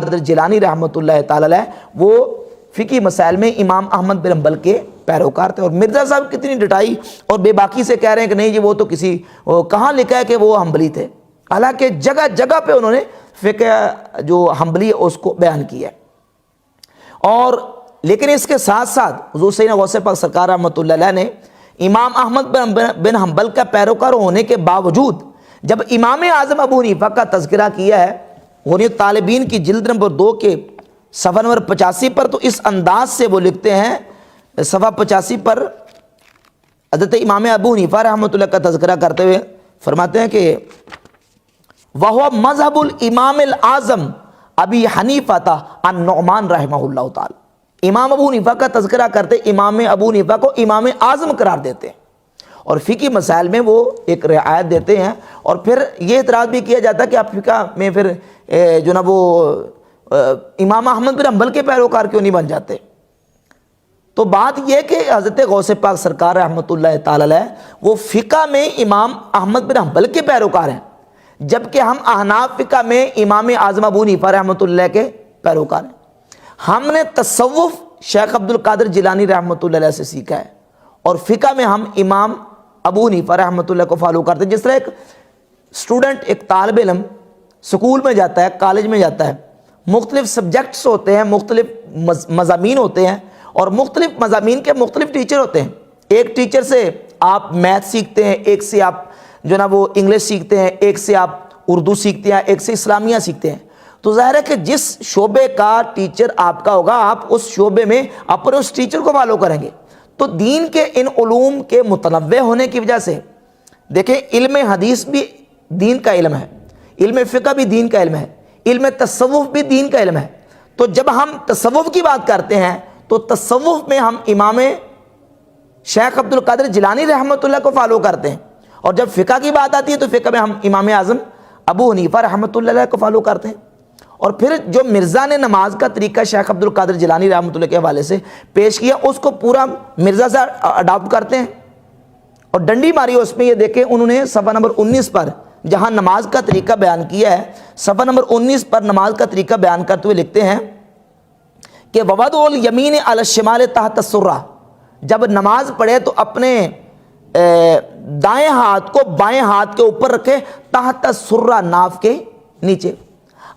قادر جیلانی رحمۃ اللہ تعالی علیہ وہ فقہی مسائل میں امام احمد بن حنبل کے پیروکار تھے. اور مرزا صاحب کتنی ڈٹائی اور بے باکی سے کہہ رہے ہیں کہ نہیں جی وہ تو کہاں لکھا ہے کہ وہ حنبلی تھے، حالانکہ جگہ جگہ پہ انہوں نے فقہ جو حنبلی ہے اس کو بیان کیا. اور لیکن اس کے ساتھ ساتھ حضور سیدنا غوث پاک سرکار رحمۃ اللہ علیہ نے امام احمد بن حنبل کا پیروکار ہونے کے باوجود جب امام اعظم ابو حنیفہ کا تذکرہ کیا ہے غنیۃ الطالبین کی جلد نمبر 2 کے صفحہ نمبر 85 پر، تو اس انداز سے وہ لکھتے ہیں صفحہ 85 پر حضرت امام ابو حنیفہ رحمۃ اللہ کا تذکرہ کرتے ہوئے فرماتے ہیں کہ وَهُوَ مذہب الامام الاعظم ابی حنیفہ النعمان رحمہ اللہ تعالی. امام ابو حنیفہ کا تذکرہ کرتے امام ابو حنیفہ کو امام اعظم قرار دیتے ہیں اور فقہی مسائل میں وہ ایک رعایت دیتے ہیں. اور پھر یہ اعتراض بھی کیا جاتا ہے کہ آپ فقہ میں پھر جو نا وہ امام احمد بن حنبل کے پیروکار کیوں نہیں بن جاتے؟ تو بات یہ کہ حضرت غوث پاک سرکار رحمۃ اللہ تعالی علیہ وہ فقہ میں امام احمد بن حنبل کے پیروکار ہیں، جبکہ ہم احناف فقہ میں امام اعظم ابو حنیفہ رحمۃ اللہ کے پیروکار ہیں. ہم نے تصوف شیخ عبد القادر جیلانی رحمۃ اللہ علیہ سے سیکھا ہے اور فقہ میں ہم امام ابو حنیفہ رحمۃ اللہ کو فالو کرتے ہیں. جس طرح ایک اسٹوڈنٹ، ایک طالب علم سکول میں جاتا ہے، کالج میں جاتا ہے، مختلف سبجیکٹس ہوتے ہیں، مختلف مضامین ہوتے ہیں اور مختلف مضامین کے مختلف ٹیچر ہوتے ہیں. ایک ٹیچر سے آپ میتھ سیکھتے ہیں، ایک سے آپ جو نا وہ انگلش سیکھتے ہیں، ایک سے آپ اردو سیکھتے ہیں، ایک سے اسلامیہ سیکھتے ہیں. تو ظاہر ہے کہ جس شعبے کا ٹیچر آپ کا ہوگا آپ اس شعبے میں اپنے اس ٹیچر کو فالو کریں گے. تو دین کے ان علوم کے متنوع ہونے کی وجہ سے دیکھیں علم حدیث بھی دین کا علم ہے، علم فقہ بھی دین کا علم ہے، علم تصوف بھی دین کا علم ہے. تو جب ہم تصوف کی بات کرتے ہیں تو تصوف میں ہم امام شیخ عبد القادر جیلانی رحمۃ اللہ کو فالو کرتے ہیں، اور جب فقہ کی بات آتی ہے تو فقہ میں ہم امام اعظم ابو حنیفہ رحمۃ اللہ علیہ کو فالو کرتے ہیں. اور پھر جو مرزا نے نماز کا طریقہ شیخ عبد القادر جیلانی رحمۃ اللہ کے حوالے سے پیش کیا اس کو پورا مرزا سے اڈاپٹ کرتے ہیں اور ڈنڈی ماری اس میں. یہ دیکھیں انہوں نے صفحہ نمبر 19 پر جہاں نماز کا طریقہ بیان کیا ہے، صفحہ نمبر 19 پر نماز کا طریقہ بیان کرتے ہوئے لکھتے ہیں کہ وَوَضْعُ الْيَمِينِ عَلَى الشِّمَالِ تَحْتَ السُّرَّةِ، جب نماز پڑھے تو اپنے دائیں ہاتھ کو بائیں ہاتھ کے اوپر رکھے، تحت السُّرَّہ ناف کے نیچے.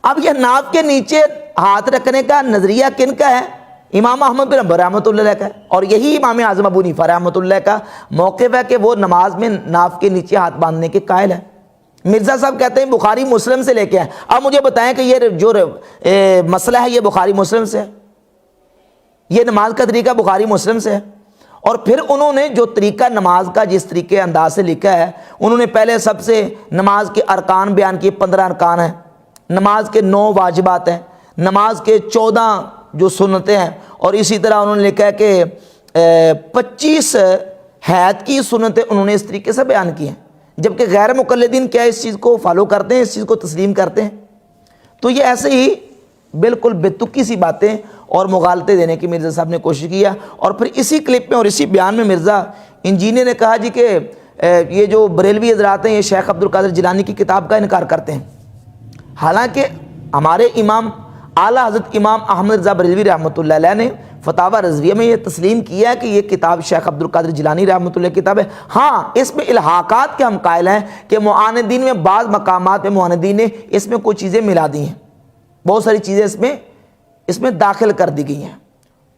اب یہ ناف کے نیچے ہاتھ رکھنے کا نظریہ کن کا ہے؟ امام احمد بن حنبل رحمۃ اللہ کا ہے. اور یہی امام اعظم ابو حنیفہ رحمۃ اللہ کا موقف ہے کہ وہ نماز میں ناف کے نیچے ہاتھ باندھنے کے قائل ہے. مرزا صاحب کہتے ہیں بخاری مسلم سے لے کے آئے. اب مجھے بتائیں کہ یہ جو مسئلہ ہے یہ بخاری مسلم سے ہے، یہ نماز کا طریقہ بخاری مسلم سے ہے. اور پھر انہوں نے جو طریقہ نماز کا جس طریقے انداز سے لکھا ہے، انہوں نے پہلے سب سے نماز کے ارکان بیان کیے. 15 ارکان ہیں، نماز کے 9 واجبات ہیں، نماز کے 14 جو سنتیں ہیں، اور اسی طرح انہوں نے لکھا ہے کہ 25 حید کی سنتیں انہوں نے اس طریقے سے بیان کی ہیں. جبکہ غیر مقلدین کیا اس چیز کو فالو کرتے ہیں، اس چیز کو تسلیم کرتے ہیں. تو یہ ایسے ہی بالکل بے تکی سی باتیں اور مغالطے دینے کی مرزا صاحب نے کوشش کیا. اور پھر اسی کلپ میں اور اسی بیان میں مرزا انجینئر نے کہا جی کہ یہ جو بریلوی حضرات ہیں یہ شیخ عبد القادر جیلانی کی کتاب کا انکار کرتے ہیں، حالانکہ ہمارے امام اعلیٰ حضرت امام احمد رضا بریلوی رحمۃ اللہ علیہ نے فتاوی رضویہ میں یہ تسلیم کیا ہے کہ یہ کتاب شیخ عبد القادر جیلانی رحمۃ اللہ کی کتاب ہے. ہاں اس میں الحاقات کے ہم قائل ہیں کہ معاندین میں بعض مقامات میں معاندین نے اس میں کچھ چیزیں ملا دی ہیں، بہت ساری چیزیں اس میں داخل کر دی گئی ہیں.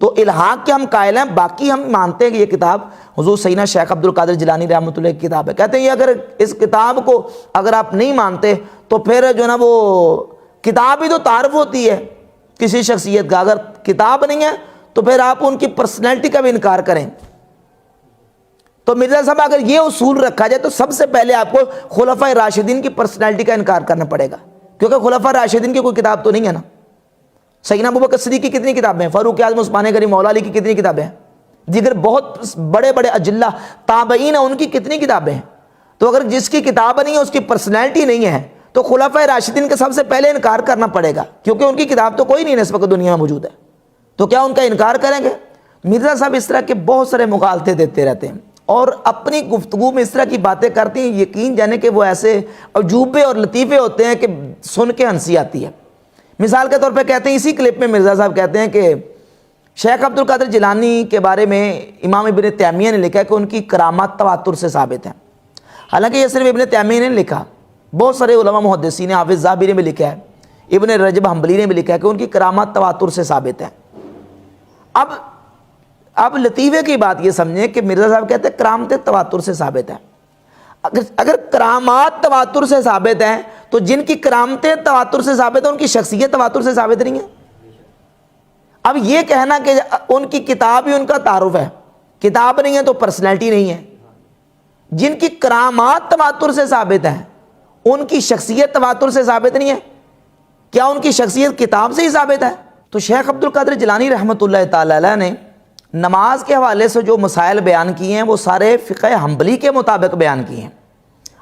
تو الحاق کے ہم قائل ہیں، باقی ہم مانتے ہیں کہ یہ کتاب حضور سیدنا شیخ عبد القادر جیلانی رحمۃ اللہ کی کتاب ہے. کہتے ہیں یہ اگر اس کتاب کو اگر آپ نہیں مانتے تو پھر جو نا وہ کتاب ہی تو تعارف ہوتی ہے کسی شخصیت کا، اگر کتاب نہیں ہے تو پھر آپ ان کی پرسنالٹی کا بھی انکار کریں. تو مرزا صاحب اگر یہ اصول رکھا جائے تو سب سے پہلے آپ کو خلفائے راشدین کی پرسنالٹی کا انکار کرنا پڑے گا، کیونکہ خلفائے راشدین کی کوئی کتاب تو نہیں ہے نا. سیدنا ابوبکر صدیق کی کتنی کتابیں ہیں، فاروق اعظم عثمان غنی مولا علی کی کتنی کتابیں ہیں، دیگر بہت بڑے بڑے اجلہ تابعین ہیں ان کی کتنی کتابیں ہیں. تو اگر جس کی کتاب نہیں ہے اس کی پرسنالٹی نہیں ہے تو خلفائے راشدین کا سب سے پہلے انکار کرنا پڑے گا، کیونکہ ان کی کتاب تو کوئی نہیں ہے اس وقت دنیا میں موجود ہے. تو کیا ان کا انکار کریں گے؟ مرزا صاحب اس طرح کے بہت سارے مغالطے دیتے رہتے ہیں اور اپنی گفتگو میں اس طرح کی باتیں کرتے ہیں، یقین جانے کہ وہ ایسے عجوبے اور لطیفے ہوتے ہیں کہ سن کے ہنسی آتی ہے. مثال کے طور پہ کہتے ہیں اسی کلپ میں مرزا صاحب کہتے ہیں کہ شیخ عبد القادر جیلانی کے بارے میں امام ابن تیمیہ نے لکھا ہے کہ ان کی کرامات تواتر سے ثابت ہیں. حالانکہ یہ صرف ابن تیمیہ نے لکھا، بہت سارے علماء محدثین، حافظ ذہبی نے بھی لکھا ہے، ابن رجب حنبلی نے بھی لکھا ہے کہ ان کی کرامات تواتر سے ثابت ہیں. اب لطیفے کی بات یہ سمجھیں کہ مرزا صاحب کہتے ہیں کرامتیں تواتر سے ثابت ہیں. اگر کرامات تواتر سے ثابت ہیں تو جن کی کرامتیں تواتر سے ثابت ہیں ان کی شخصیت تواتر سے ثابت نہیں ہے. اب یہ کہنا کہ ان کی کتاب ہی ان کا تعارف ہے، کتاب نہیں ہے تو پرسنالٹی نہیں ہے. جن کی کرامات تواتر سے ثابت ہیں ان کی شخصیت تواتر سے ثابت نہیں ہے، کیا ان کی شخصیت کتاب سے ہی ثابت ہے؟ تو شیخ عبد القادر جیلانی رحمۃ اللہ تعالی علیہ نے نماز کے حوالے سے جو مسائل بیان کیے ہیں وہ سارے فقہ حنبلی کے مطابق بیان کیے ہیں.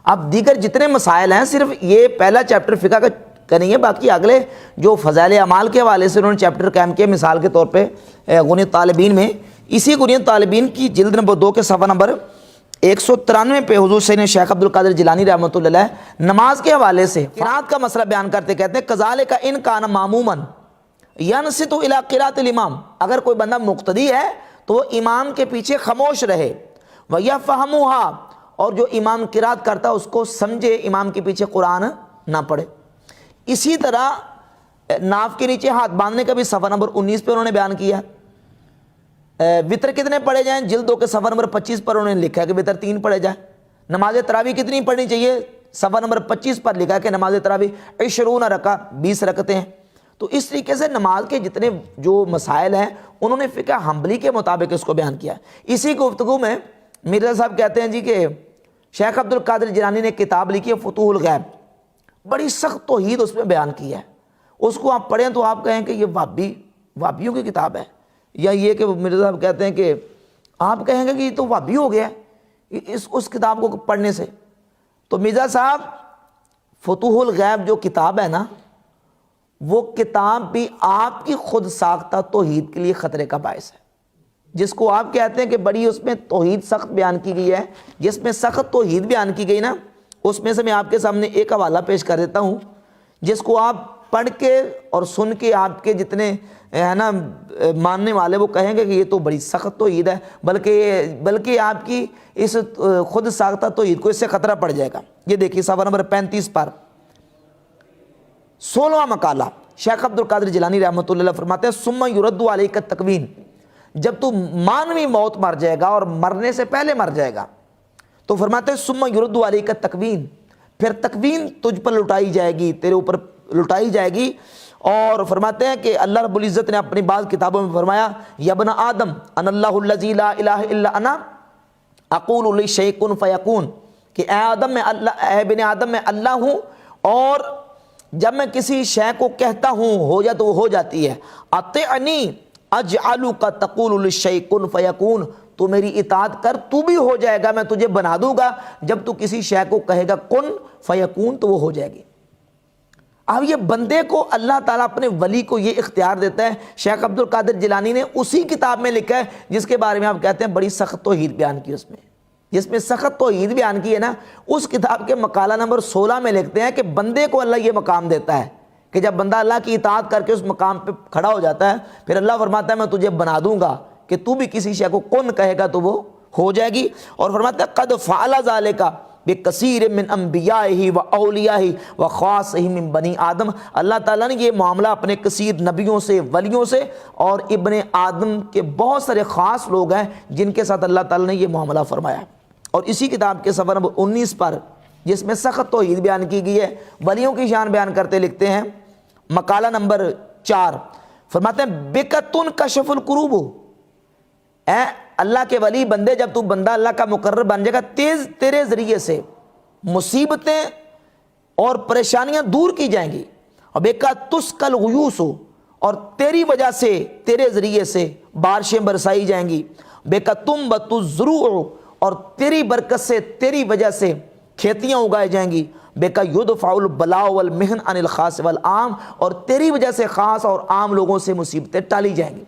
اب دیگر جتنے مسائل ہیں صرف یہ پہلا چیپٹر فقہ کا نہیں ہے، باقی اگلے جو فضائل اعمال کے حوالے سے انہوں نے چیپٹر قائم کیا. مثال کے طور پہ غنیۃ طالبین میں، اسی غنیۃ طالبین کی جلد نمبر 2 کے صفحہ نمبر 193 پہ حضور سید شیخ عبد القادر جیلانی رحمۃ اللہ علیہ نماز کے حوالے سے قرات کا مسئلہ بیان کرتے کہتے ہیں کذالک ان کان ماموما ینصت الی قراءۃ الامام، اگر کوئی بندہ مقتدی ہے تو وہ امام کے پیچھے خاموش رہے، ویفہمھا، اور جو امام قرات کرتا ہے اس کو سمجھے، امام کے پیچھے قرآن نہ پڑھے. اسی طرح ناف کے نیچے ہاتھ باندھنے کا بھی صفحہ نمبر 19 پہ انہوں نے بیان کیا. وطر کتنے پڑھے جائیں، جلد 2 کے صفحہ نمبر 25 پر انہوں نے لکھا ہے کہ وطر 3 پڑھے جائیں. نماز تراویح کتنی پڑھنی چاہیے، صفحہ نمبر 25 پر لکھا ہے کہ نماز تراویح 20 رکعہ 20 رکعتیں ہیں. تو اس طریقے سے نماز کے جتنے جو مسائل ہیں انہوں نے فقہ حنبلی کے مطابق اس کو بیان کیا. اسی گفتگو میں مرزا صاحب کہتے ہیں جی کہ شیخ عبد القادر جیلانی نے کتاب لکھی ہے فتوح الغیب، بڑی سخت توحید اس میں بیان کی ہے. اس کو آپ پڑھیں تو آپ کہیں کہ یہ وہابیوں کی کتاب ہے، یا یہ کہ مرزا صاحب کہتے ہیں کہ آپ کہیں گے کہ یہ تو وہابی ہو گیا ہے اس کتاب کو پڑھنے سے. تو مرزا صاحب فتوح الغیب جو کتاب ہے نا، وہ کتاب بھی آپ کی خود ساختہ توحید کے لیے خطرے کا باعث ہے. جس کو آپ کہتے ہیں کہ بڑی اس میں توحید سخت بیان کی گئی ہے، جس میں سخت توحید بیان کی گئی نا، اس میں سے میں آپ کے سامنے ایک حوالہ پیش کر دیتا ہوں جس کو آپ پڑھ کے اور سن کے آپ کے جتنے ہے نا ماننے والے وہ کہیں گے کہ یہ تو بڑی سخت توحید ہے، بلکہ آپ کی اس خود ساختہ توحید کو اس سے خطرہ پڑ جائے گا. یہ دیکھیے صفحہ نمبر 35 پر 16واں مقالہ شیخ عبد القادر جیلانی رحمۃ اللہ علیہ فرماتے ہیں ثم یرد علیک التکوین، جب تو مانوی موت مر جائے گا اور مرنے سے پہلے مر جائے گا تو فرماتے ہیں ثم یرد علیک التکوین، پھر تکوین تجھ پر لٹائی جائے گی، تیرے اوپر لٹائی جائے گی. اور فرماتے ہیں کہ اللہ رب العزت نے اپنی بعض کتابوں میں فرمایا یا ابن آدم ان اللہ الذی لا الہ الا انا اقول لشیء کن فیکون، کہ اے ابن آدم میں اللہ ہوں اور جب میں کسی شے کو کہتا ہوں ہو جا تو وہ ہو جاتی ہے. اطعنی اجعلک تقول للشیء کن فیکون، تو میری اطاعت کر تو بھی ہو جائے گا، میں تجھے بنا دوں گا. جب تو کسی شے کو کہے گا کن فیکون تو وہ ہو جائے گی. اب یہ بندے کو اللہ تعالیٰ اپنے ولی کو یہ اختیار دیتا ہے. شیخ عبد القادر جیلانی نے اسی کتاب میں لکھا ہے جس کے بارے میں آپ کہتے ہیں بڑی سخت توحید بیان کی، اس میں جس میں سخت توحید بیان کی ہے نا، اس کتاب کے مقالہ نمبر 16 میں لکھتے ہیں کہ بندے کو اللہ یہ مقام دیتا ہے کہ جب بندہ اللہ کی اطاعت کر کے اس مقام پہ کھڑا ہو جاتا ہے پھر اللہ فرماتا ہے میں تجھے بنا دوں گا کہ تو بھی کسی شے کو کن کہے گا تو وہ ہو جائے گی. اور فرماتا ہے قد فعل ذلک بکثیر من انبیائہ و اولیائہ و خاصہ من بنی آدم، اللہ تعالیٰ نے یہ معاملہ اپنے کثیر نبیوں سے، ولیوں سے اور ابن آدم کے بہت سارے خاص لوگ ہیں جن کے ساتھ اللہ تعالیٰ نے یہ معاملہ فرمایا. اور اسی کتاب کے صفحہ نمبر 19 پر جس میں سخت توحید بیان کی گئی ہے، ولیوں کی شان بیان کرتے لکھتے ہیں مقالہ نمبر 4 فرماتے ہیں بکتن کشف الکروب، اے اللہ کے ولی بندے جب تو بندہ اللہ کا مقرر بن جائے گا تیرے ذریعے سے مصیبتیں اور پریشانیاں دور کی جائیں گی. اور بیکا تسکل غیوس، اور تیری وجہ سے تیرے ذریعے سے بارشیں برسائی جائیں گی. بیکا تم بتزروع، اور تیری برکت سے تیری وجہ سے کھیتیاں اگائی جائیں گی. بیکا یدفع البلاء والمحن عن الخاص والعام، اور تیری وجہ سے خاص اور عام لوگوں سے مصیبتیں ٹالی جائیں گی.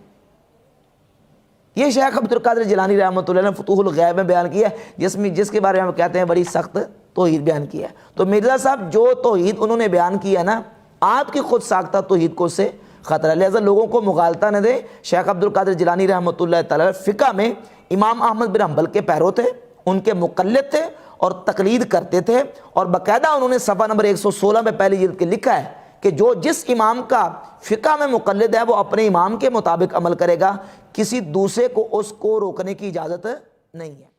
یہ شیخ عبد القادر جیلانی رحمۃ اللہ نے فتوح الغیب میں بیان کیا ہے جس کے بارے میں ہم کہتے ہیں بڑی سخت توحید بیان کی ہے. تو مرزا صاحب جو توحید انہوں نے بیان کی ہے نا آپ کی خود ساختہ توحید کو اس سے خطرہ ہے، لہذا لوگوں کو مغالطہ نہ دیں۔ شیخ عبد القادر جیلانی رحمۃ اللہ تعالی فقہ میں امام احمد بن حنبل کے پیرو تھے، ان کے مقلد تھے اور تقلید کرتے تھے، اور باقاعدہ انہوں نے صفحہ نمبر 116 میں پہلی جلد کے لکھا ہے کہ جو جس امام کا فقہ میں مقلد ہے وہ اپنے امام کے مطابق عمل کرے گا، کسی دوسرے کو اس کو روکنے کی اجازت نہیں ہے۔